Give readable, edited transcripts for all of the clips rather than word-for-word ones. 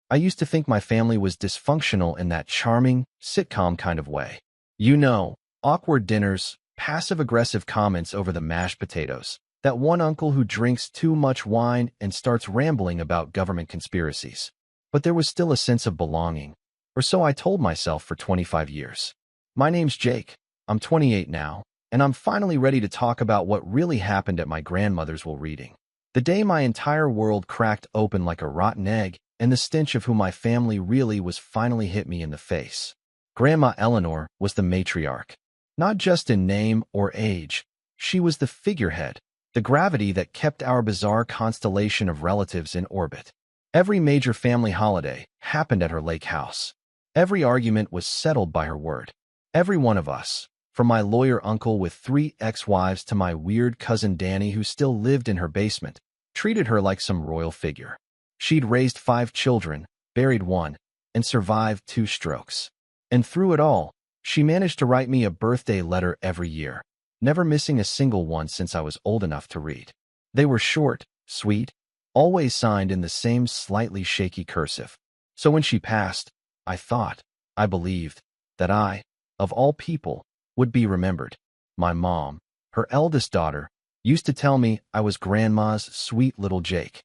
I used to think my family was dysfunctional in that charming, sitcom kind of way. You know, awkward dinners, passive-aggressive comments over the mashed potatoes, that one uncle who drinks too much wine and starts rambling about government conspiracies. But there was still a sense of belonging, or so I told myself for 25 years. My name's Jake. I'm 28 now, and I'm finally ready to talk about what really happened at my grandmother's while reading. The day my entire world cracked open like a rotten egg, and the stench of who my family really was finally hit me in the face. Grandma Eleanor was the matriarch. Not just in name or age, she was the figurehead, the gravity that kept our bizarre constellation of relatives in orbit. Every major family holiday happened at her lake house. Every argument was settled by her word. Every one of us, from my lawyer uncle with 3 ex-wives to my weird cousin Danny who still lived in her basement, treated her like some royal figure. She'd raised 5 children, buried 1, and survived 2 strokes. And through it all, she managed to write me a birthday letter every year, never missing a single one since I was old enough to read. They were short, sweet, always signed in the same slightly shaky cursive. So when she passed, I believed, that I, of all people, would be remembered. My mom, her eldest daughter, used to tell me I was Grandma's sweet little Jake.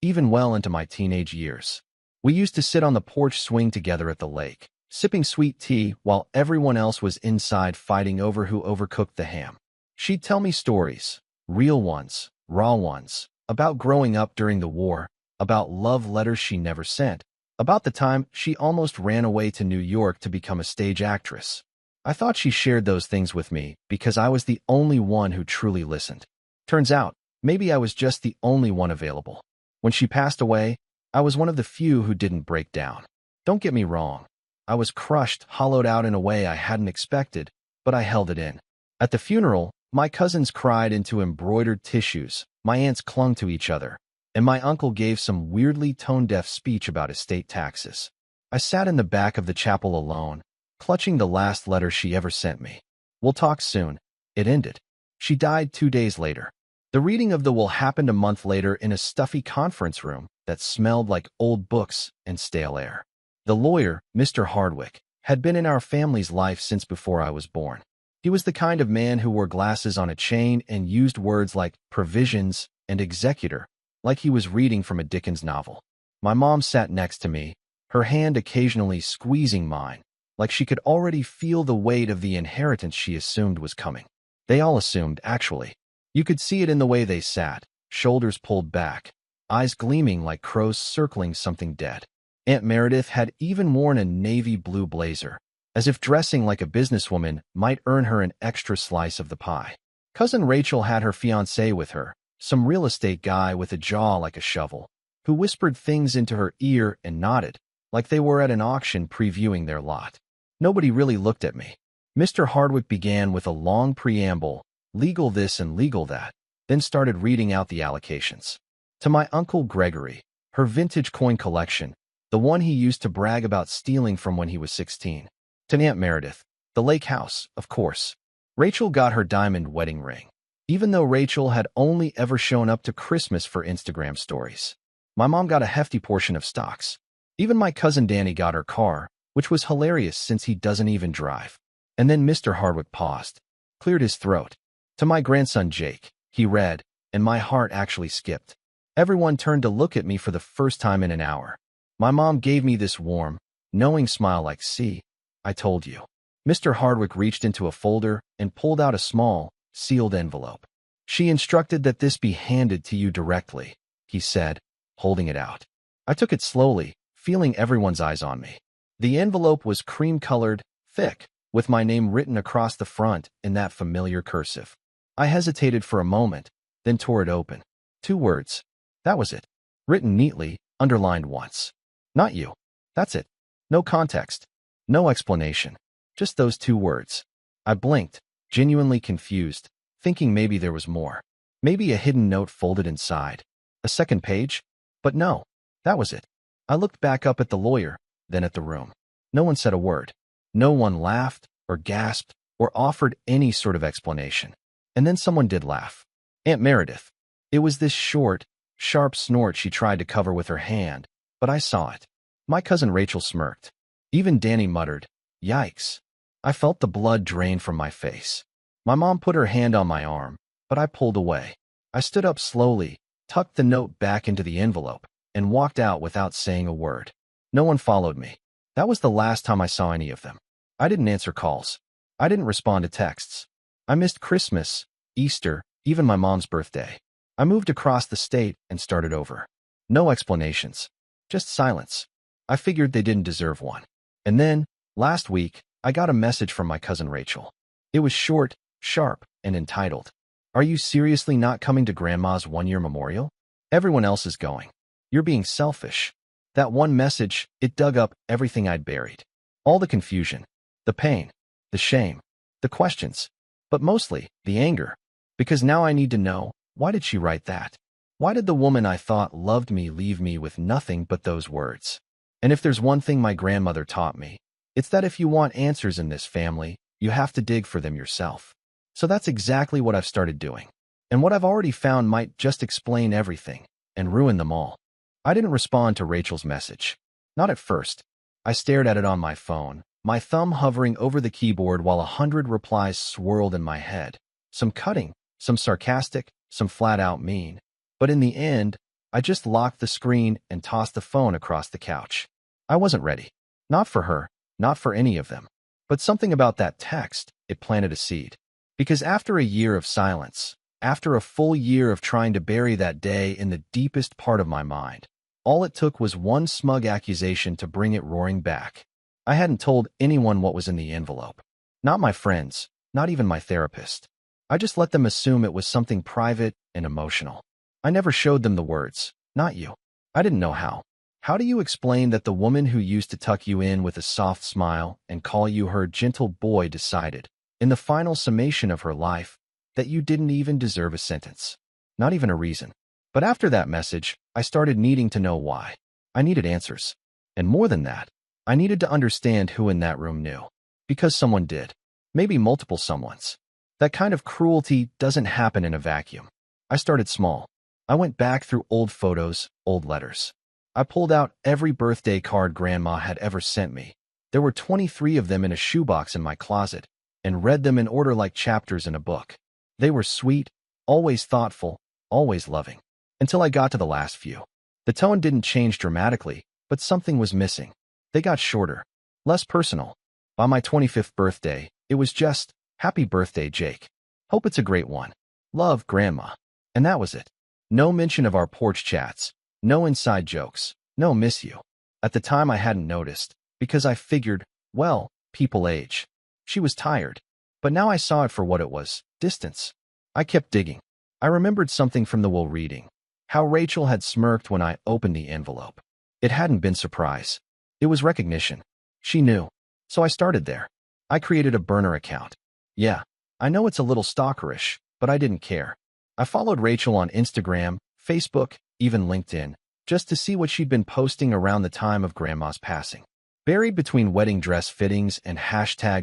Even well into my teenage years, we used to sit on the porch swing together at the lake, sipping sweet tea while everyone else was inside fighting over who overcooked the ham. She'd tell me stories, real ones, raw ones, about growing up during the war, about love letters she never sent, about the time she almost ran away to New York to become a stage actress. I thought she shared those things with me because I was the only one who truly listened. Turns out, maybe I was just the only one available. When she passed away, I was one of the few who didn't break down. Don't get me wrong. I was crushed, hollowed out in a way I hadn't expected, but I held it in. At the funeral, my cousins cried into embroidered tissues, my aunts clung to each other, and my uncle gave some weirdly tone-deaf speech about estate taxes. I sat in the back of the chapel alone, clutching the last letter she ever sent me. "We'll talk soon." It ended. She died 2 days later. The reading of the will happened a month later in a stuffy conference room that smelled like old books and stale air. The lawyer, Mr. Hardwick, had been in our family's life since before I was born. He was the kind of man who wore glasses on a chain and used words like provisions and executor, like he was reading from a Dickens novel. My mom sat next to me, her hand occasionally squeezing mine, like she could already feel the weight of the inheritance she assumed was coming. They all assumed, actually. You could see it in the way they sat, shoulders pulled back, eyes gleaming like crows circling something dead. Aunt Meredith had even worn a navy blue blazer, as if dressing like a businesswoman might earn her an extra slice of the pie. Cousin Rachel had her fiancé with her, some real estate guy with a jaw like a shovel, who whispered things into her ear and nodded, like they were at an auction previewing their lot. Nobody really looked at me. Mr. Hardwick began with a long preamble, legal this and legal that, then started reading out the allocations. To my Uncle Gregory, her vintage coin collection, the one he used to brag about stealing from when he was 16. To Aunt Meredith, the lake house, of course. Rachel got her diamond wedding ring, even though Rachel had only ever shown up to Christmas for Instagram stories. My mom got a hefty portion of stocks. Even my cousin Danny got her car, which was hilarious since he doesn't even drive. And then Mr. Hardwick paused, cleared his throat. To my grandson Jake, he read, and my heart actually skipped. Everyone turned to look at me for the first time in an hour. My mom gave me this warm, knowing smile like, "See, I told you." Mr. Hardwick reached into a folder and pulled out a small, sealed envelope. "She instructed that this be handed to you directly," he said, holding it out. I took it slowly, feeling everyone's eyes on me. The envelope was cream-colored, thick, with my name written across the front in that familiar cursive. I hesitated for a moment, then tore it open. 2 words. That was it. Written neatly, underlined once. "Not you." That's it. No context. No explanation. Just those 2 words. I blinked, genuinely confused, thinking maybe there was more. Maybe a hidden note folded inside. A second page? But no, that was it. I looked back up at the lawyer, then at the room. No one said a word. No one laughed, or gasped, or offered any sort of explanation. And then someone did laugh. Aunt Meredith. It was this short, sharp snort she tried to cover with her hand, but I saw it. My cousin Rachel smirked. Even Danny muttered, "Yikes." I felt the blood drain from my face. My mom put her hand on my arm, but I pulled away. I stood up slowly, tucked the note back into the envelope, and walked out without saying a word. No one followed me. That was the last time I saw any of them. I didn't answer calls. I didn't respond to texts. I missed Christmas, Easter, even my mom's birthday. I moved across the state and started over. No explanations. Just silence. I figured they didn't deserve one. And then, last week, I got a message from my cousin Rachel. It was short, sharp, and entitled, "Are you seriously not coming to Grandma's one-year memorial? Everyone else is going. You're being selfish." That one message, it dug up everything I'd buried. All the confusion, the pain, the shame, the questions, but mostly the anger. Because now I need to know, why did she write that? Why did the woman I thought loved me leave me with nothing but those words? And if there's one thing my grandmother taught me, it's that if you want answers in this family, you have to dig for them yourself. So that's exactly what I've started doing. And what I've already found might just explain everything and ruin them all. I didn't respond to Rachel's message. Not at first. I stared at it on my phone, my thumb hovering over the keyboard while 100 replies swirled in my head. Some cutting, some sarcastic, some flat-out mean. But in the end, I just locked the screen and tossed the phone across the couch. I wasn't ready. Not for her, not for any of them. But something about that text, it planted a seed. Because after a year of silence, after a full year of trying to bury that day in the deepest part of my mind, all it took was one smug accusation to bring it roaring back. I hadn't told anyone what was in the envelope. Not my friends, not even my therapist. I just let them assume it was something private and emotional. I never showed them the words, "Not you." I didn't know how. How do you explain that the woman who used to tuck you in with a soft smile and call you her gentle boy decided, in the final summation of her life, that you didn't even deserve a sentence? Not even a reason. But after that message, I started needing to know why. I needed answers. And more than that, I needed to understand who in that room knew. Because someone did. Maybe multiple someones. That kind of cruelty doesn't happen in a vacuum. I started small. I went back through old photos, old letters. I pulled out every birthday card Grandma had ever sent me. There were 23 of them in a shoebox in my closet, and read them in order like chapters in a book. They were sweet, always thoughtful, always loving. Until I got to the last few. The tone didn't change dramatically, but something was missing. They got shorter, less personal. By my 25th birthday, it was just, "Happy birthday, Jake. Hope it's a great one. Love, Grandma." And that was it. No mention of our porch chats, no inside jokes, no miss you. At the time I hadn't noticed, because I figured, well, people age. She was tired. But now I saw it for what it was, distance. I kept digging. I remembered something from the will reading. How Rachel had smirked when I opened the envelope. It hadn't been surprise. It was recognition. She knew. So I started there. I created a burner account. Yeah, I know it's a little stalkerish, but I didn't care. I followed Rachel on Instagram, Facebook, even LinkedIn, just to see what she'd been posting around the time of Grandma's passing. Buried between wedding dress fittings and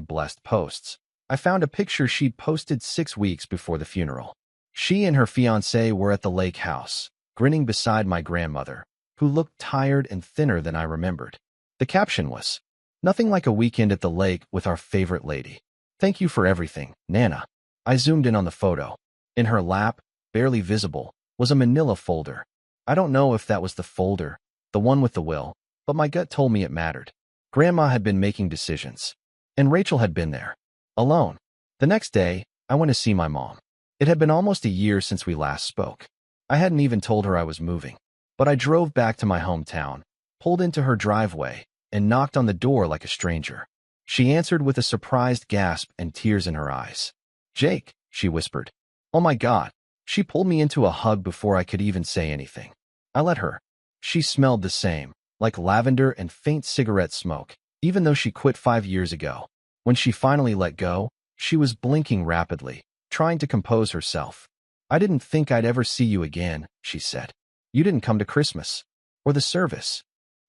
#blessed posts, I found a picture she'd posted 6 weeks before the funeral. She and her fiancé were at the lake house, grinning beside my grandmother, who looked tired and thinner than I remembered. The caption was, "Nothing like a weekend at the lake with our favorite lady. Thank you for everything, Nana." I zoomed in on the photo. In her lap, barely visible, was a manila folder. I don't know if that was the folder, the one with the will, but my gut told me it mattered. Grandma had been making decisions. And Rachel had been there. Alone. The next day, I went to see my mom. It had been almost a year since we last spoke. I hadn't even told her I was moving. But I drove back to my hometown, pulled into her driveway, and knocked on the door like a stranger. She answered with a surprised gasp and tears in her eyes. "Jake," she whispered. "Oh my God." She pulled me into a hug before I could even say anything. I let her. She smelled the same, like lavender and faint cigarette smoke, even though she quit 5 years ago. When she finally let go, she was blinking rapidly, trying to compose herself. "I didn't think I'd ever see you again," she said. "You didn't come to Christmas. Or the service."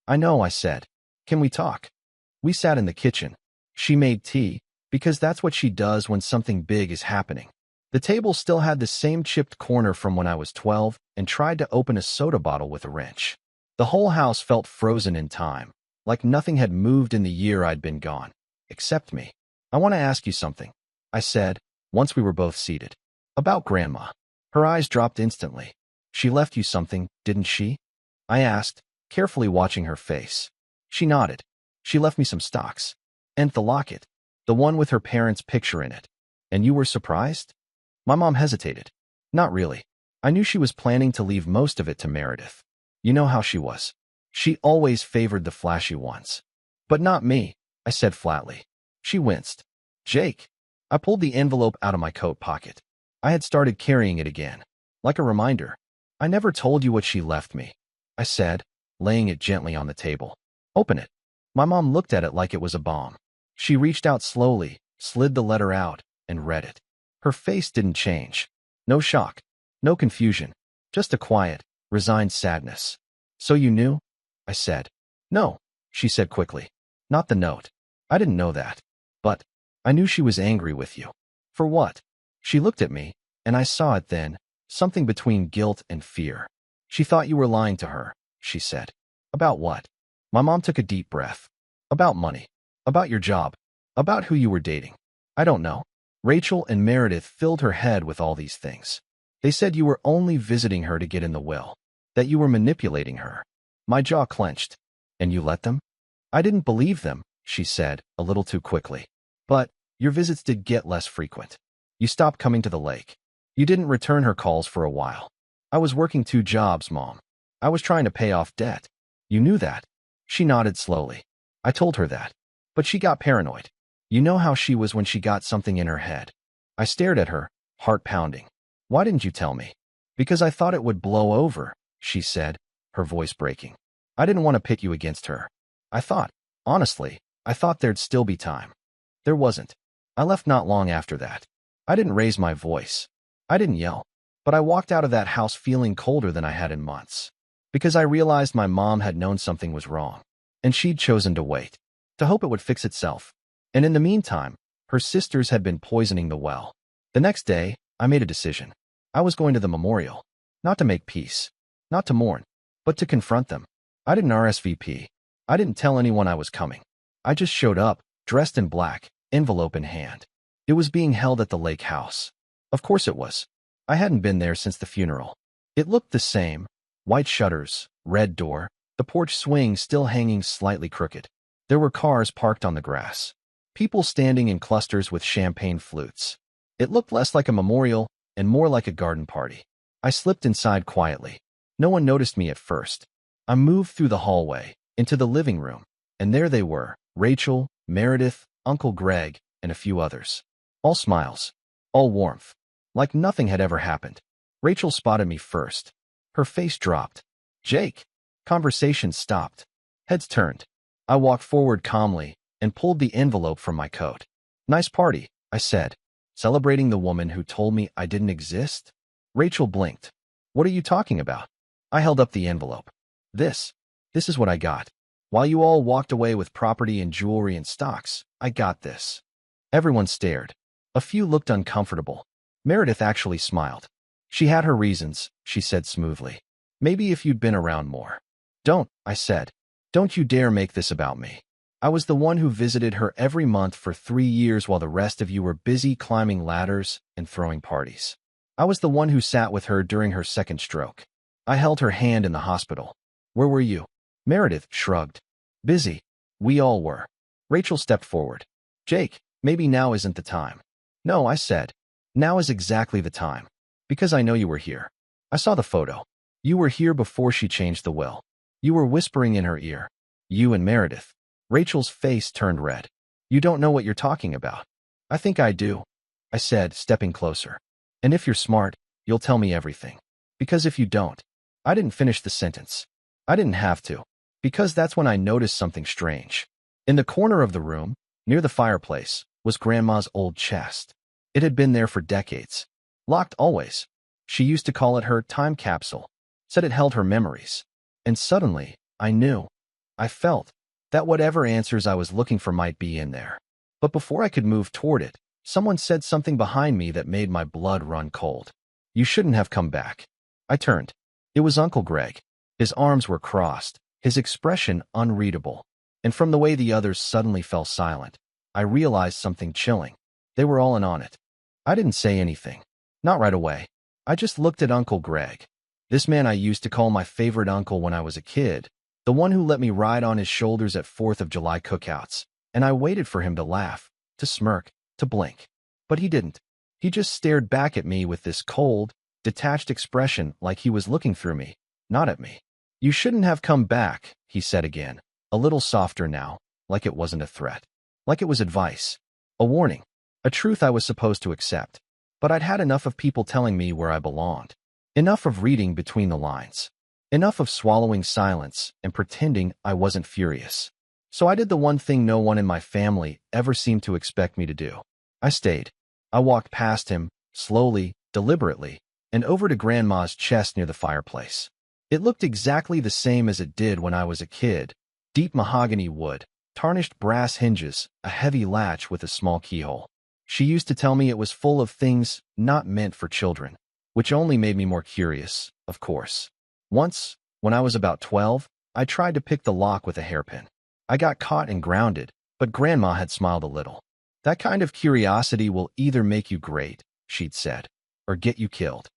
"I know," I said. "Can we talk?" We sat in the kitchen. She made tea, because that's what she does when something big is happening. The table still had the same chipped corner from when I was 12 and tried to open a soda bottle with a wrench. The whole house felt frozen in time, like nothing had moved in the year I'd been gone, except me. I want to ask you something, I said, once we were both seated. About Grandma. Her eyes dropped instantly. She left you something, didn't she? I asked, carefully watching her face. She nodded. She left me some stocks. And the locket. The one with her parents' picture in it. And you were surprised? My mom hesitated. Not really. I knew she was planning to leave most of it to Meredith. You know how she was. She always favored the flashy ones. But not me, I said flatly. She winced. Jake. I pulled the envelope out of my coat pocket. I had started carrying it again. Like a reminder. I never told you what she left me, I said, laying it gently on the table. Open it. My mom looked at it like it was a bomb. She reached out slowly, slid the letter out, and read it. Her face didn't change. No shock. No confusion. Just a quiet, resigned sadness. So you knew? I said. No, she said quickly. Not the note. I didn't know that. But I knew she was angry with you. For what? She looked at me, and I saw it then, something between guilt and fear. She thought you were lying to her, she said. About what? My mom took a deep breath. About money. About your job. About who you were dating. I don't know. Rachel and Meredith filled her head with all these things. They said you were only visiting her to get in the will. That you were manipulating her. My jaw clenched. And you let them? I didn't believe them, she said, a little too quickly. But your visits did get less frequent. You stopped coming to the lake. You didn't return her calls for a while. I was working 2 jobs, Mom. I was trying to pay off debt. You knew that. She nodded slowly. I told her that. But she got paranoid. You know how she was when she got something in her head. I stared at her, heart pounding. Why didn't you tell me? Because I thought it would blow over, she said, her voice breaking. I didn't want to pit you against her. Honestly, I thought there'd still be time. There wasn't. I left not long after that. I didn't raise my voice. I didn't yell. But I walked out of that house feeling colder than I had in months. Because I realized my mom had known something was wrong. And she'd chosen to wait. To hope it would fix itself. And in the meantime, her sisters had been poisoning the well. The next day, I made a decision. I was going to the memorial. Not to make peace. Not to mourn. But to confront them. I didn't RSVP. I didn't tell anyone I was coming. I just showed up, dressed in black, envelope in hand. It was being held at the lake house. Of course it was. I hadn't been there since the funeral. It looked the same. White shutters, red door, the porch swing still hanging slightly crooked. There were cars parked on the grass. People standing in clusters with champagne flutes. It looked less like a memorial and more like a garden party. I slipped inside quietly. No one noticed me at first. I moved through the hallway, into the living room, and there they were, Rachel, Meredith, Uncle Greg, and a few others. All smiles. All warmth. Like nothing had ever happened. Rachel spotted me first. Her face dropped. Jake. Conversation stopped. Heads turned. I walked forward calmly and pulled the envelope from my coat. Nice party, I said, celebrating the woman who told me I didn't exist. Rachel blinked. What are you talking about? I held up the envelope. This is what I got. While you all walked away with property and jewelry and stocks, I got this. Everyone stared. A few looked uncomfortable. Meredith actually smiled. She had her reasons, she said smoothly. Maybe if you'd been around more. Don't, I said. Don't you dare make this about me. I was the one who visited her every month for 3 years while the rest of you were busy climbing ladders and throwing parties. I was the one who sat with her during her second stroke. I held her hand in the hospital. Where were you? Meredith shrugged. Busy. We all were. Rachel stepped forward. Jake, maybe now isn't the time. No, I said. Now is exactly the time. Because I know you were here. I saw the photo. You were here before she changed the will. You were whispering in her ear. You and Meredith. Rachel's face turned red. You don't know what you're talking about. I think I do, I said, stepping closer. And if you're smart, you'll tell me everything. Because if you don't, I didn't finish the sentence. I didn't have to. Because that's when I noticed something strange. In the corner of the room, near the fireplace, was Grandma's old chest. It had been there for decades. Locked always. She used to call it her time capsule. Said it held her memories. And suddenly, I knew. I felt that whatever answers I was looking for might be in there. But before I could move toward it, someone said something behind me that made my blood run cold. You shouldn't have come back. I turned. It was Uncle Greg. His arms were crossed, his expression unreadable. And from the way the others suddenly fell silent, I realized something chilling. They were all in on it. I didn't say anything. Not right away. I just looked at Uncle Greg. This man I used to call my favorite uncle when I was a kid, the one who let me ride on his shoulders at 4th of July cookouts, and I waited for him to laugh, to smirk, to blink. But he didn't. He just stared back at me with this cold, detached expression like he was looking through me, not at me. "You shouldn't have come back," he said again, a little softer now, like it wasn't a threat. Like it was advice. A warning. A truth I was supposed to accept. But I'd had enough of people telling me where I belonged. Enough of reading between the lines. Enough of swallowing silence and pretending I wasn't furious. So I did the one thing no one in my family ever seemed to expect me to do. I stayed. I walked past him, slowly, deliberately, and over to Grandma's chest near the fireplace. It looked exactly the same as it did when I was a kid. Deep mahogany wood, tarnished brass hinges, a heavy latch with a small keyhole. She used to tell me it was full of things not meant for children, which only made me more curious, of course. Once, when I was about 12, I tried to pick the lock with a hairpin. I got caught and grounded, but Grandma had smiled a little. "That kind of curiosity will either make you great," she'd said, "or get you killed."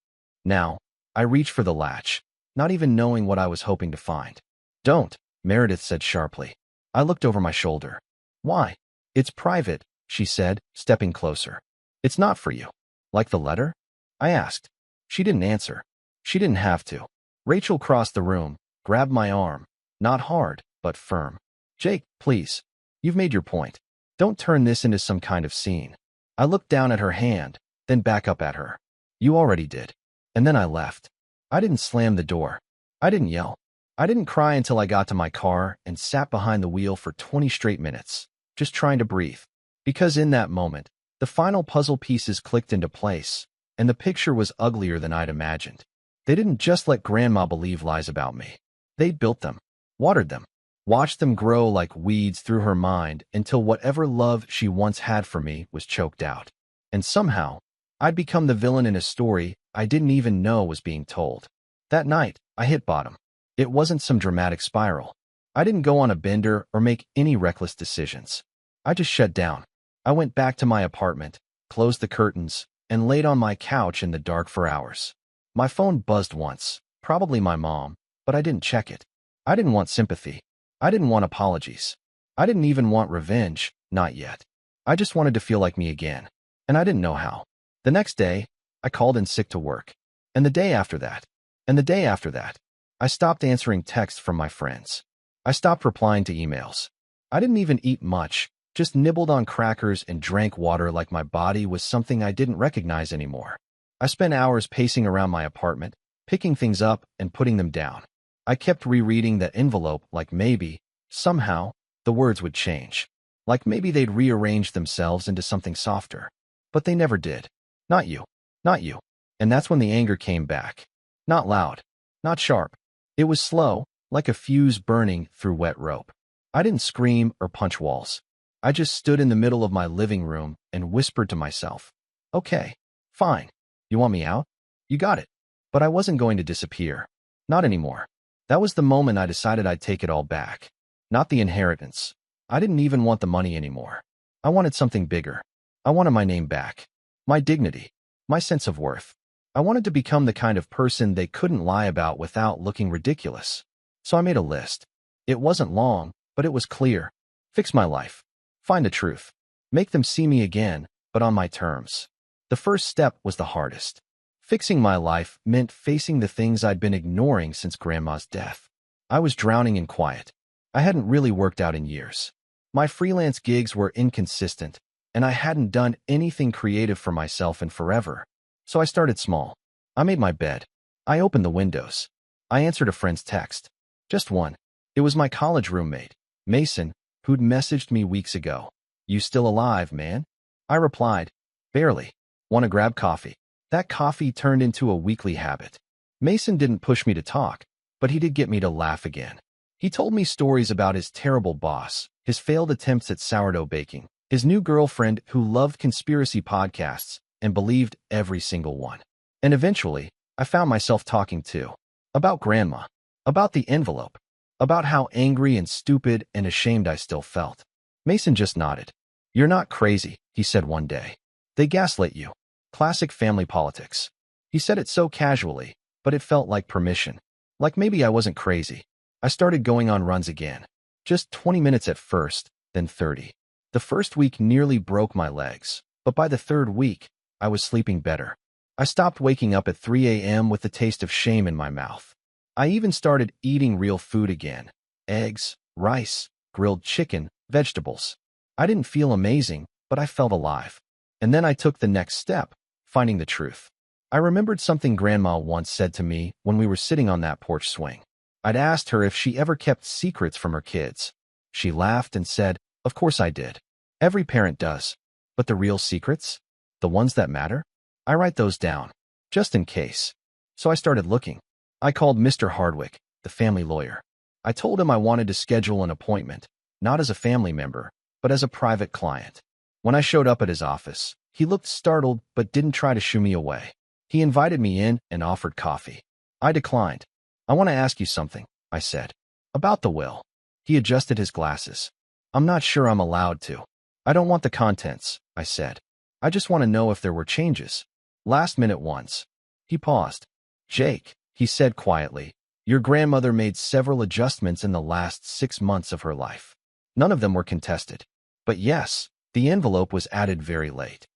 Now, I reached for the latch, not even knowing what I was hoping to find. "Don't," Meredith said sharply. I looked over my shoulder. "Why?" "It's private," she said, stepping closer. "It's not for you." "Like the letter?" I asked. She didn't answer. She didn't have to. Rachel crossed the room, grabbed my arm, not hard, but firm. "Jake, please. You've made your point. Don't turn this into some kind of scene." I looked down at her hand, then back up at her. "You already did." And then I left. I didn't slam the door. I didn't yell. I didn't cry until I got to my car and sat behind the wheel for 20 straight minutes, just trying to breathe. Because in that moment, the final puzzle pieces clicked into place, and the picture was uglier than I'd imagined. They didn't just let Grandma believe lies about me. They'd built them, watered them, watched them grow like weeds through her mind until whatever love she once had for me was choked out. And somehow, I'd become the villain in a story I didn't even know was being told. That night, I hit bottom. It wasn't some dramatic spiral. I didn't go on a bender or make any reckless decisions. I just shut down. I went back to my apartment, closed the curtains, and laid on my couch in the dark for hours. My phone buzzed once, probably my mom, but I didn't check it. I didn't want sympathy. I didn't want apologies. I didn't even want revenge, not yet. I just wanted to feel like me again, and I didn't know how. The next day, I called in sick to work. And the day after that, and the day after that, I stopped answering texts from my friends. I stopped replying to emails. I didn't even eat much, just nibbled on crackers and drank water like my body was something I didn't recognize anymore. I spent hours pacing around my apartment, picking things up and putting them down. I kept rereading that envelope like maybe, somehow, the words would change. Like maybe they'd rearrange themselves into something softer. But they never did. "Not you. Not you." And that's when the anger came back. Not loud. Not sharp. It was slow, like a fuse burning through wet rope. I didn't scream or punch walls. I just stood in the middle of my living room and whispered to myself, "Okay, fine. You want me out? You got it." But I wasn't going to disappear. Not anymore. That was the moment I decided I'd take it all back. Not the inheritance. I didn't even want the money anymore. I wanted something bigger. I wanted my name back. My dignity. My sense of worth. I wanted to become the kind of person they couldn't lie about without looking ridiculous. So I made a list. It wasn't long, but it was clear. Fix my life. Find the truth. Make them see me again, but on my terms. The first step was the hardest. Fixing my life meant facing the things I'd been ignoring since Grandma's death. I was drowning in quiet. I hadn't really worked out in years. My freelance gigs were inconsistent, and I hadn't done anything creative for myself in forever. So I started small. I made my bed. I opened the windows. I answered a friend's text. Just one. It was my college roommate, Mason, who'd messaged me weeks ago. "You still alive, man?" I replied, "Barely. Want to grab coffee?" That coffee turned into a weekly habit. Mason didn't push me to talk, but he did get me to laugh again. He told me stories about his terrible boss, his failed attempts at sourdough baking, his new girlfriend who loved conspiracy podcasts and believed every single one. And eventually, I found myself talking too. About Grandma. About the envelope. about how angry and stupid and ashamed I still felt. Mason just nodded. "You're not crazy," he said one day. "They gaslit you. Classic family politics." He said it so casually, but it felt like permission. Like maybe I wasn't crazy. I started going on runs again. Just 20 minutes at first, then 30. The first week nearly broke my legs, but by the third week, I was sleeping better. I stopped waking up at 3 a.m. with the taste of shame in my mouth. I even started eating real food again. Eggs, rice, grilled chicken, vegetables. I didn't feel amazing, but I felt alive. And then I took the next step, finding the truth. I remembered something Grandma once said to me when we were sitting on that porch swing. I'd asked her if she ever kept secrets from her kids. She laughed and said, "Of course I did. Every parent does. But the real secrets? The ones that matter? I write those down, just in case." So I started looking. I called Mr. Hardwick, the family lawyer. I told him I wanted to schedule an appointment, not as a family member, but as a private client. When I showed up at his office, he looked startled but didn't try to shoo me away. He invited me in and offered coffee. I declined. "I want to ask you something," I said. "About the will." He adjusted his glasses. "I'm not sure I'm allowed to." "I don't want the contents," I said. "I just want to know if there were changes. Last-minute ones." He paused. "Jake," he said quietly, "your grandmother made several adjustments in the last 6 months of her life. None of them were contested. But yes, the envelope was added very late."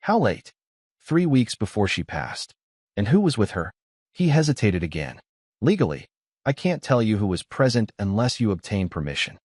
"How late?" 3 weeks before she passed." "And who was with her?" He hesitated again. "Legally, I can't tell you who was present unless you obtain permission."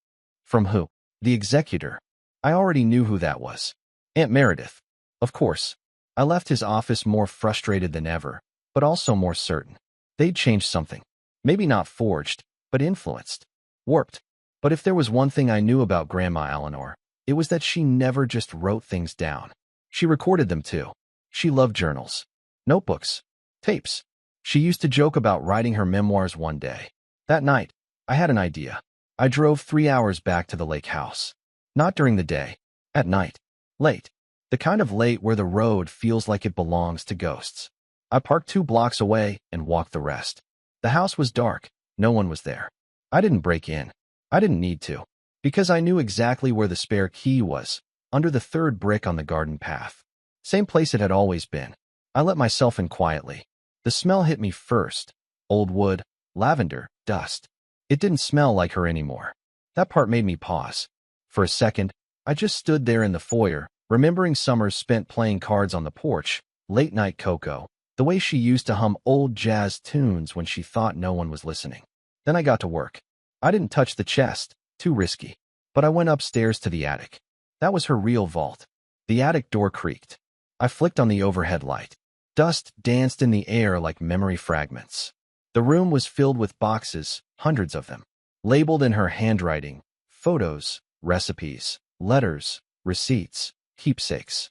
"From who?" "The executor." I already knew who that was. Aunt Meredith. Of course. I left his office more frustrated than ever, but also more certain. They'd changed something. Maybe not forged, but influenced. Warped. But if there was one thing I knew about Grandma Eleanor, it was that she never just wrote things down. She recorded them too. She loved journals, notebooks, tapes. She used to joke about writing her memoirs one day. That night, I had an idea. I drove 3 hours back to the lake house. Not during the day. At night. Late. The kind of late where the road feels like it belongs to ghosts. I parked 2 blocks away and walked the rest. The house was dark. No one was there. I didn't break in. I didn't need to. Because I knew exactly where the spare key was, under the 3rd brick on the garden path. Same place it had always been. I let myself in quietly. The smell hit me first. Old wood, lavender, dust. It didn't smell like her anymore. That part made me pause. For a second, I just stood there in the foyer, remembering summers spent playing cards on the porch, late-night Coco, the way she used to hum old jazz tunes when she thought no one was listening. Then I got to work. I didn't touch the chest, too risky. But I went upstairs to the attic. That was her real vault. The attic door creaked. I flicked on the overhead light. Dust danced in the air like memory fragments. The room was filled with boxes, hundreds of them, labeled in her handwriting, photos, recipes, letters, receipts, keepsakes.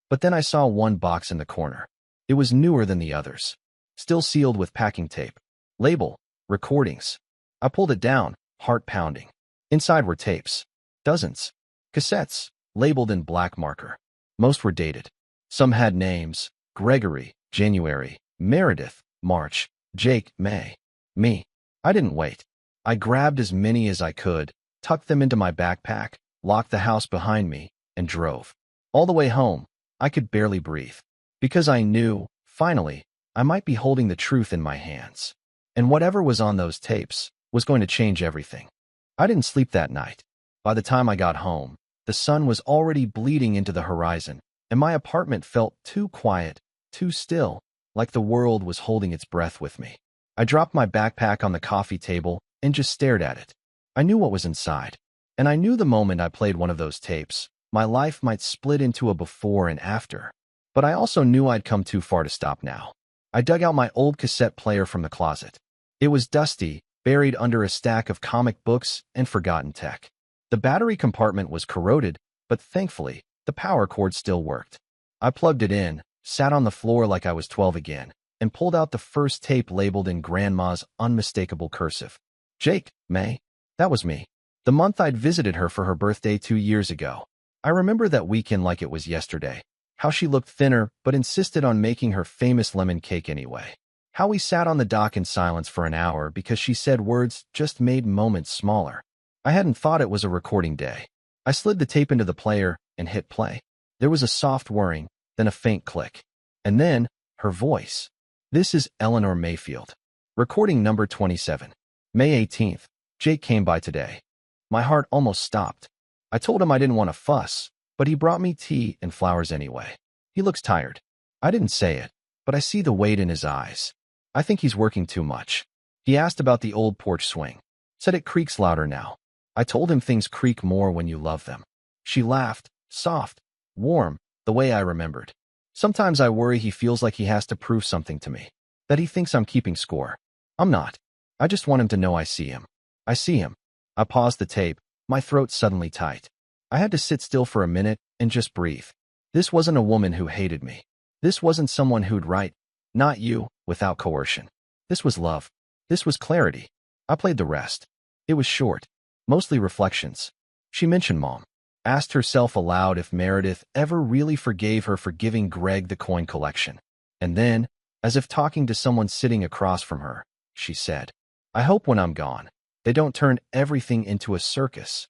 But then I saw one box in the corner. It was newer than the others, still sealed with packing tape. Label, recordings. I pulled it down, heart pounding. Inside were tapes. Dozens. Cassettes, labeled in black marker. Most were dated. Some had names: Gregory, January; Meredith, March; Jake, May. Me. I didn't wait. I grabbed as many as I could, tucked them into my backpack, locked the house behind me, and drove. All the way home, I could barely breathe. Because I knew, finally, I might be holding the truth in my hands. And whatever was on those tapes was going to change everything. I didn't sleep that night. By the time I got home, the sun was already bleeding into the horizon, and my apartment felt too quiet, too still, like the world was holding its breath with me. I dropped my backpack on the coffee table and just stared at it. I knew what was inside, and I knew the moment I played one of those tapes, my life might split into a before and after. But I also knew I'd come too far to stop now. I dug out my old cassette player from the closet. It was dusty, buried under a stack of comic books and forgotten tech. The battery compartment was corroded, but thankfully, the power cord still worked. I plugged it in, sat on the floor like I was 12 again, and pulled out the first tape labeled in Grandma's unmistakable cursive. Jake, May. That was me. The month I'd visited her for her birthday 2 years ago. I remember that weekend like it was yesterday. How she looked thinner, but insisted on making her famous lemon cake anyway. How we sat on the dock in silence for an hour because she said words just made moments smaller. I hadn't thought it was a recording day. I slid the tape into the player and hit play. There was a soft whirring, then a faint click. And then, her voice. This is Eleanor Mayfield. Recording number 27. May 18th. Jake came by today. My heart almost stopped. I told him I didn't want to fuss, but he brought me tea and flowers anyway. He looks tired. I didn't say it, but I see the weight in his eyes. I think he's working too much. He asked about the old porch swing. Said it creaks louder now. I told him things creak more when you love them. She laughed, soft, warm, the way I remembered. Sometimes I worry he feels like he has to prove something to me, that he thinks I'm keeping score. I'm not. I just want him to know I see him. I see him. I paused the tape, my throat suddenly tight. I had to sit still for a minute and just breathe. This wasn't a woman who hated me. This wasn't someone who'd write, "Not you," without coercion. This was love. This was clarity. I played the rest. It was short, mostly reflections. She mentioned Mom. Asked herself aloud if Meredith ever really forgave her for giving Greg the coin collection. And then, as if talking to someone sitting across from her, she said, "I hope when I'm gone, they don't turn everything into a circus."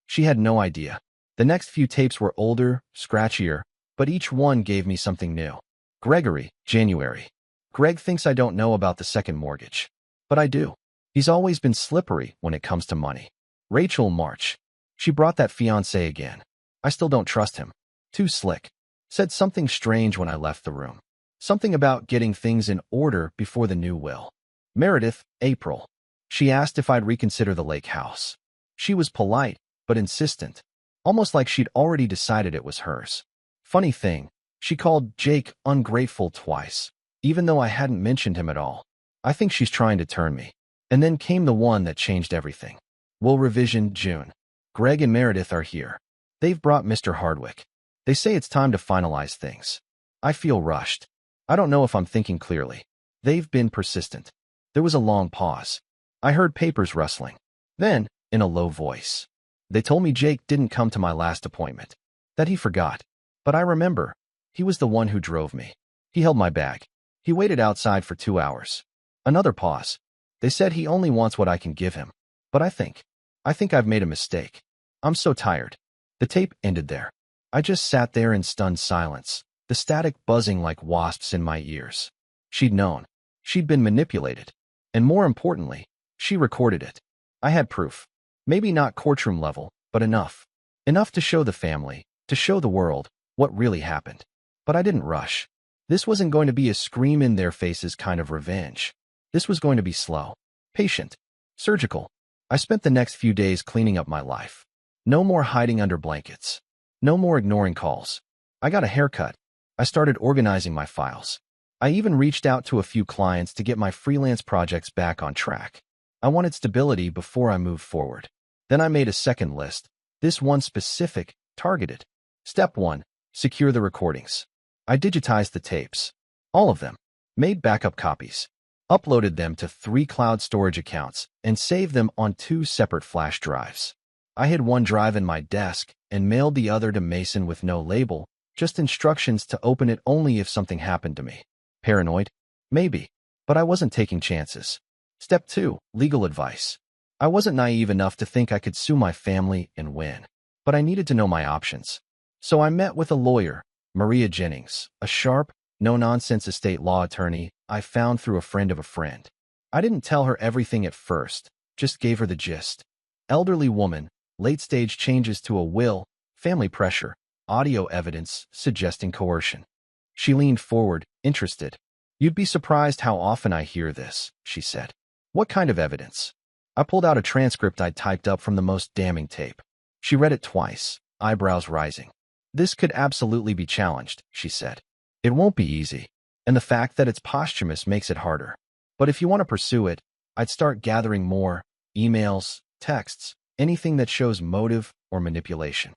She had no idea. The next few tapes were older, scratchier, but each one gave me something new. Gregory, January. Greg thinks I don't know about the second mortgage. But I do. He's always been slippery when it comes to money. Rachel, March. She brought that fiancé again. I still don't trust him. Too slick. Said something strange when I left the room. Something about getting things in order before the new will. Meredith, April. She asked if I'd reconsider the lake house. She was polite, but insistent. Almost like she'd already decided it was hers. Funny thing, she called Jake ungrateful twice, even though I hadn't mentioned him at all. I think she's trying to turn me. And then came the one that changed everything. Will revision, June. Greg and Meredith are here. They've brought Mr. Hardwick. They say it's time to finalize things. I feel rushed. I don't know if I'm thinking clearly. They've been persistent. There was a long pause. I heard papers rustling. Then, in a low voice, they told me Jake didn't come to my last appointment. That he forgot. But I remember. He was the one who drove me. He held my bag. He waited outside for 2 hours. Another pause. They said he only wants what I can give him. But I think I've made a mistake. I'm so tired. The tape ended there. I just sat there in stunned silence, the static buzzing like wasps in my ears. She'd known. She'd been manipulated. And more importantly, she recorded it. I had proof. Maybe not courtroom level, but enough. Enough to show the family, to show the world, what really happened. But I didn't rush. This wasn't going to be a scream in their faces kind of revenge. This was going to be slow, patient, surgical. I spent the next few days cleaning up my life. No more hiding under blankets. No more ignoring calls. I got a haircut. I started organizing my files. I even reached out to a few clients to get my freelance projects back on track. I wanted stability before I moved forward. Then I made a second list. This one specific, targeted. Step 1. Secure the recordings. I digitized the tapes. All of them. Made backup copies. Uploaded them to 3 cloud storage accounts and saved them on 2 separate flash drives. I hid one drive in my desk and mailed the other to Mason with no label, just instructions to open it only if something happened to me. Paranoid? Maybe, but I wasn't taking chances. Step 2. Legal advice. I wasn't naive enough to think I could sue my family and win, but I needed to know my options. So I met with a lawyer, Maria Jennings, a sharp, no-nonsense estate law attorney I found through a friend of a friend. I didn't tell her everything at first, just gave her the gist. Elderly woman, late-stage changes to a will, family pressure, audio evidence suggesting coercion. She leaned forward, interested. "You'd be surprised how often I hear this," she said. "What kind of evidence?" I pulled out a transcript I'd typed up from the most damning tape. She read it twice, eyebrows rising. "This could absolutely be challenged," she said. "It won't be easy, and the fact that it's posthumous makes it harder. But if you want to pursue it, I'd start gathering more emails, texts, anything that shows motive or manipulation."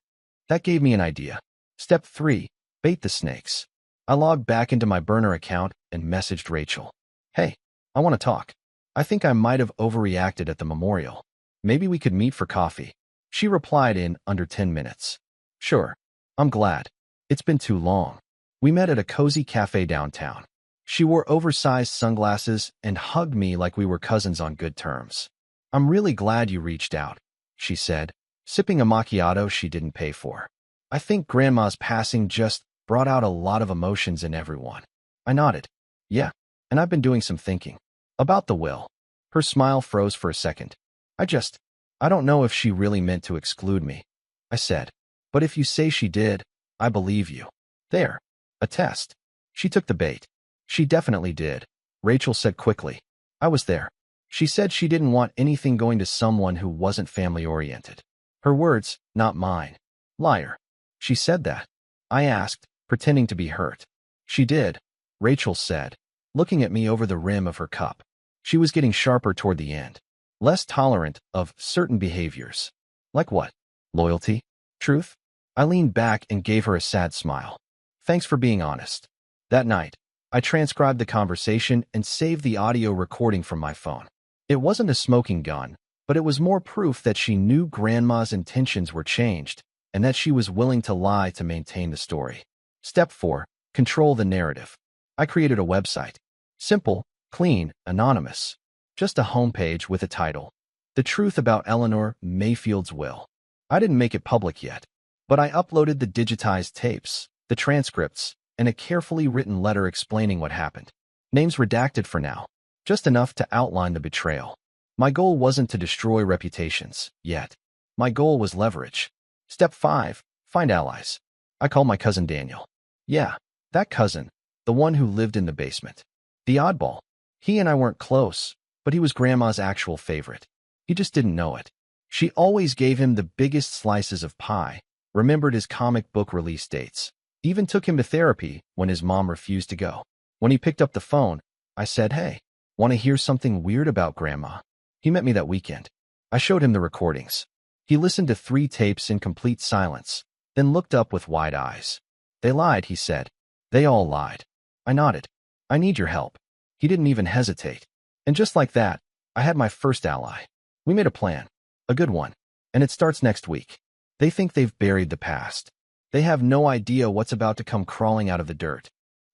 That gave me an idea. Step 3. Bait the snakes. I logged back into my burner account and messaged Rachel. "Hey, I want to talk. I think I might have overreacted at the memorial. Maybe we could meet for coffee." She replied in under 10 minutes. "Sure. I'm glad. It's been too long." We met at a cozy cafe downtown. She wore oversized sunglasses and hugged me like we were cousins on good terms. "I'm really glad you reached out," she said, sipping a macchiato she didn't pay for. "I think Grandma's passing just brought out a lot of emotions in everyone." I nodded. "Yeah, and I've been doing some thinking about the will." Her smile froze for a second. I don't know if she really meant to exclude me," I said. "But if you say she did, I believe you." "There. A test." She took the bait. "She definitely did," Rachel said quickly. "I was there. She said she didn't want anything going to someone who wasn't family-oriented." Her words, not mine. "Liar." "She said that?" I asked, pretending to be hurt. "She did," Rachel said, looking at me over the rim of her cup. She was getting sharper toward the end, less tolerant of certain behaviors. "Like what? Loyalty? Truth?" I leaned back and gave her a sad smile. "Thanks for being honest." That night, I transcribed the conversation and saved the audio recording from my phone. It wasn't a smoking gun, but it was more proof that she knew Grandma's intentions were changed and that she was willing to lie to maintain the story. Step 4. Control the narrative. I created a website. Simple, clean, anonymous. Just a homepage with a title. "The Truth About Eleanor Mayfield's Will." I didn't make it public yet, but I uploaded the digitized tapes, the transcripts, and a carefully written letter explaining what happened. Names redacted for now, just enough to outline the betrayal. My goal wasn't to destroy reputations, yet. My goal was leverage. Step 5. Find allies. I called my cousin Daniel. Yeah, that cousin, the one who lived in the basement. The oddball. He and I weren't close, but he was Grandma's actual favorite. He just didn't know it. She always gave him the biggest slices of pie, remembered his comic book release dates, even took him to therapy when his mom refused to go. When he picked up the phone, I said, "Hey, want to hear something weird about Grandma?" He met me that weekend. I showed him the recordings. He listened to 3 tapes in complete silence, then looked up with wide eyes. "They lied," he said. "They all lied." I nodded. "I need your help." He didn't even hesitate. And just like that, I had my first ally. We made a plan. A good one. And it starts next week. They think they've buried the past. They have no idea what's about to come crawling out of the dirt.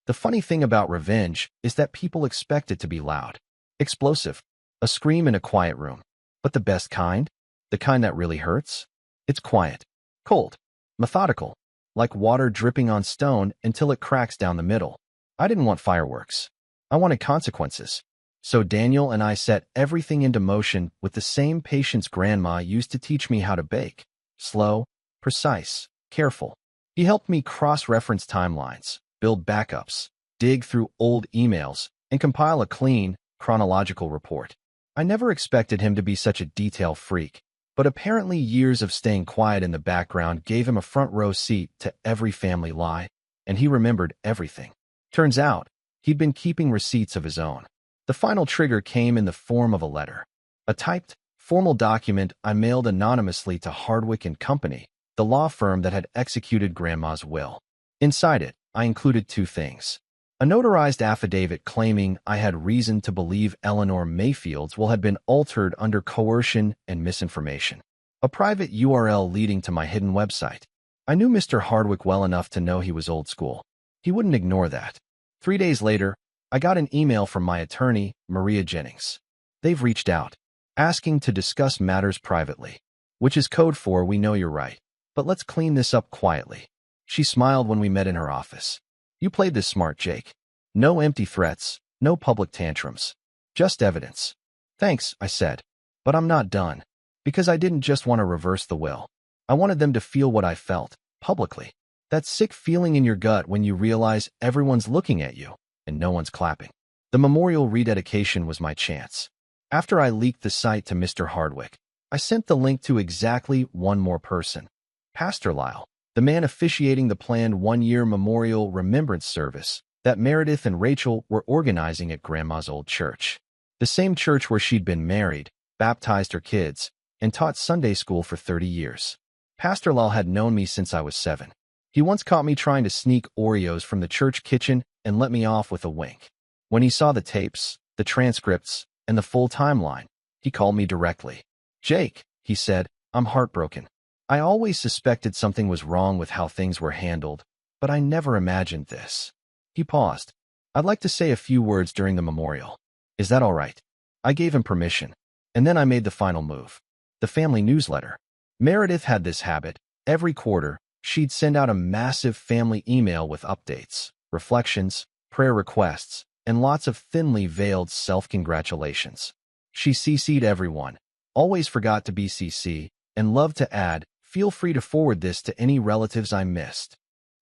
The funny thing about revenge is that people expect it to be loud, explosive, a scream in a quiet room. But the best kind, the kind that really hurts, it's quiet, cold, methodical, like water dripping on stone until it cracks down the middle. I didn't want fireworks. I wanted consequences. So Daniel and I set everything into motion with the same patience Grandma used to teach me how to bake. Slow, precise, careful. He helped me cross-reference timelines, build backups, dig through old emails, and compile a clean, chronological report. I never expected him to be such a detail freak, but apparently years of staying quiet in the background gave him a front-row seat to every family lie, and he remembered everything. Turns out, he'd been keeping receipts of his own. The final trigger came in the form of a letter. A typed, formal document I mailed anonymously to Hardwick and Company, the law firm that had executed Grandma's will. Inside it, I included 2 things. A notarized affidavit claiming I had reason to believe Eleanor Mayfield's will had been altered under coercion and misinformation. A private URL leading to my hidden website. I knew Mr. Hardwick well enough to know he was old school. He wouldn't ignore that. 3 days later, I got an email from my attorney, Maria Jennings. "They've reached out, asking to discuss matters privately," which is code for "We know you're right, but let's clean this up quietly." She smiled when we met in her office. "You played this smart, Jake. No empty threats, no public tantrums. Just evidence." "Thanks," I said. "But I'm not done. Because I didn't just want to reverse the will. I wanted them to feel what I felt, publicly. That sick feeling in your gut when you realize everyone's looking at you and no one's clapping. The memorial rededication was my chance. After I leaked the site to Mr. Hardwick, I sent the link to exactly one more person. Pastor Lyle, the man officiating the planned 1-year memorial remembrance service that Meredith and Rachel were organizing at Grandma's old church. The same church where she'd been married, baptized her kids, and taught Sunday school for 30 years. Pastor Lyle had known me since I was 7. He once caught me trying to sneak Oreos from the church kitchen and let me off with a wink. When he saw the tapes, the transcripts, and the full timeline, he called me directly. "Jake," he said, "I'm heartbroken. I always suspected something was wrong with how things were handled, but I never imagined this." He paused. I'd like to say a few words during the memorial. Is that all right? I gave him permission. And then I made the final move. The family newsletter. Meredith had this habit. Every quarter, she'd send out a massive family email with updates, reflections, prayer requests, and lots of thinly veiled self-congratulations. She CC'd everyone, always forgot to BCC, and loved to add, "Feel free to forward this to any relatives I missed."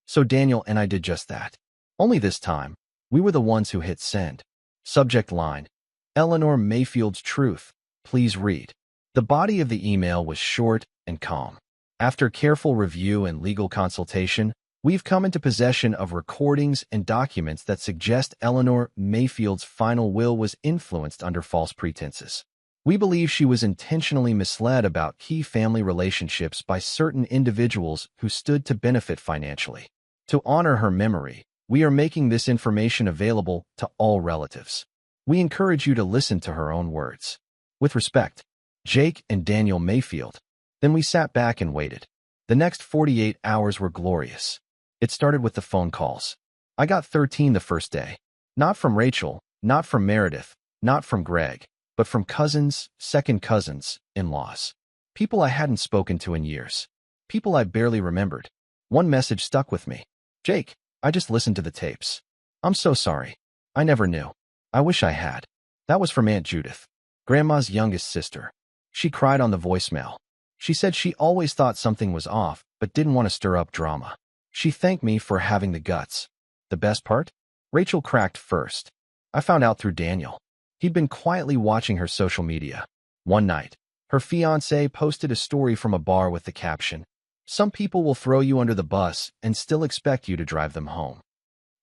So Daniel and I did just that. Only this time, we were the ones who hit send. Subject line: Eleanor Mayfield's truth. Please read. The body of the email was short and calm. After careful review and legal consultation, we've come into possession of recordings and documents that suggest Eleanor Mayfield's final will was influenced under false pretenses. We believe she was intentionally misled about key family relationships by certain individuals who stood to benefit financially. To honor her memory, we are making this information available to all relatives. We encourage you to listen to her own words. With respect, Jake and Daniel Mayfield. Then we sat back and waited. The next 48 hours were glorious. It started with the phone calls. I got 13 the first day. Not from Rachel, not from Meredith, not from Greg, but from cousins, second cousins, in-laws. People I hadn't spoken to in years. People I barely remembered. One message stuck with me. "Jake, I just listened to the tapes. I'm so sorry. I never knew. I wish I had." That was from Aunt Judith, Grandma's youngest sister. She cried on the voicemail. She said she always thought something was off, but didn't want to stir up drama. She thanked me for having the guts. The best part? Rachel cracked first. I found out through Daniel. He'd been quietly watching her social media. One night, her fiancé posted a story from a bar with the caption, "Some people will throw you under the bus and still expect you to drive them home."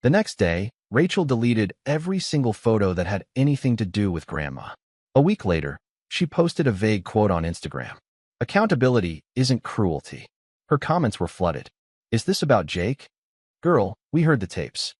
The next day, Rachel deleted every single photo that had anything to do with Grandma. A week later, she posted a vague quote on Instagram. "Accountability isn't cruelty." Her comments were flooded. "Is this about Jake? Girl, we heard the tapes.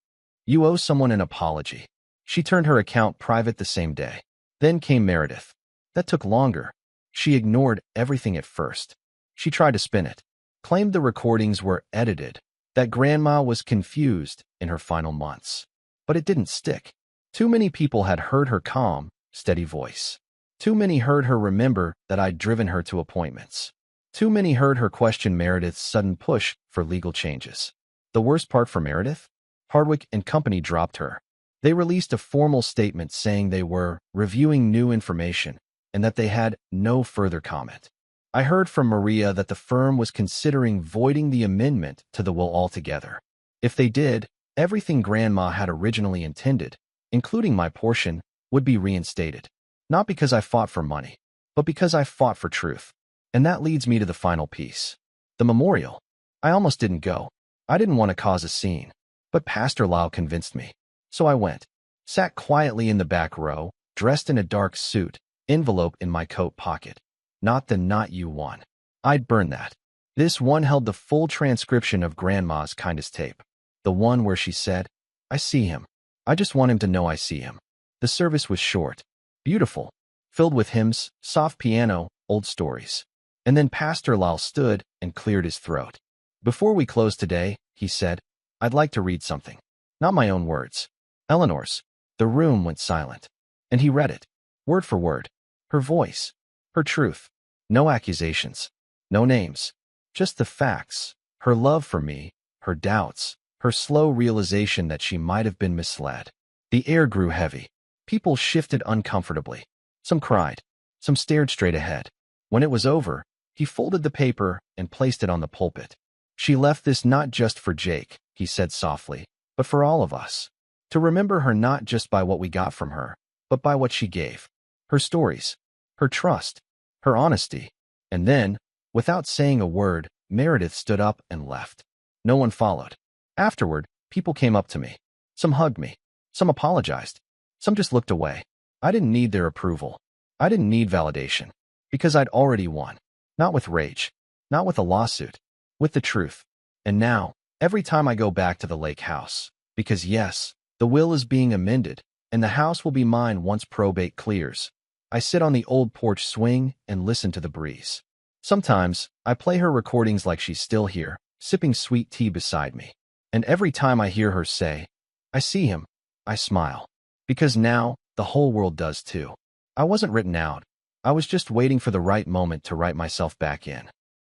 You owe someone an apology." She turned her account private the same day. Then came Meredith. That took longer. She ignored everything at first. She tried to spin it, claimed the recordings were edited, that Grandma was confused in her final months. But it didn't stick. Too many people had heard her calm, steady voice. Too many heard her remember that I'd driven her to appointments. Too many heard her question Meredith's sudden push for legal changes. The worst part for Meredith? Hardwick and Company dropped her. They released a formal statement saying they were reviewing new information and that they had no further comment. I heard from Maria that the firm was considering voiding the amendment to the will altogether. If they did, everything Grandma had originally intended, including my portion, would be reinstated. Not because I fought for money, but because I fought for truth. And that leads me to the final piece. The memorial. I almost didn't go. I didn't want to cause a scene. But Pastor Lau convinced me. So I went. Sat quietly in the back row, dressed in a dark suit, envelope in my coat pocket. Not the "not you" one. I'd burn that. This one held the full transcription of Grandma's kindest tape. The one where she said, "I see him. I just want him to know I see him." The service was short, beautiful, filled with hymns, soft piano, old stories. And then Pastor Lau stood and cleared his throat. "Before we close today," he said, "I'd like to read something. Not my own words. Eleanor's." The room went silent. And he read it, word for word. Her voice, her truth. No accusations, no names, just the facts. Her love for me, her doubts, her slow realization that she might have been misled. The air grew heavy. People shifted uncomfortably. Some cried. Some stared straight ahead. When it was over, he folded the paper and placed it on the pulpit. "She left this not just for Jake," he said softly, "but for all of us. To remember her not just by what we got from her, but by what she gave. Her stories, her trust, her honesty." And then, without saying a word, Meredith stood up and left. No one followed. Afterward, people came up to me. Some hugged me. Some apologized. Some just looked away. I didn't need their approval. I didn't need validation. Because I'd already won. Not with rage. Not with a lawsuit. With the truth. And now, every time I go back to the lake house, because yes, the will is being amended, and the house will be mine once probate clears, I sit on the old porch swing and listen to the breeze. Sometimes, I play her recordings like she's still here, sipping sweet tea beside me. And every time I hear her say, "I see him," I smile. Because now, the whole world does too. I wasn't written out. I was just waiting for the right moment to write myself back in.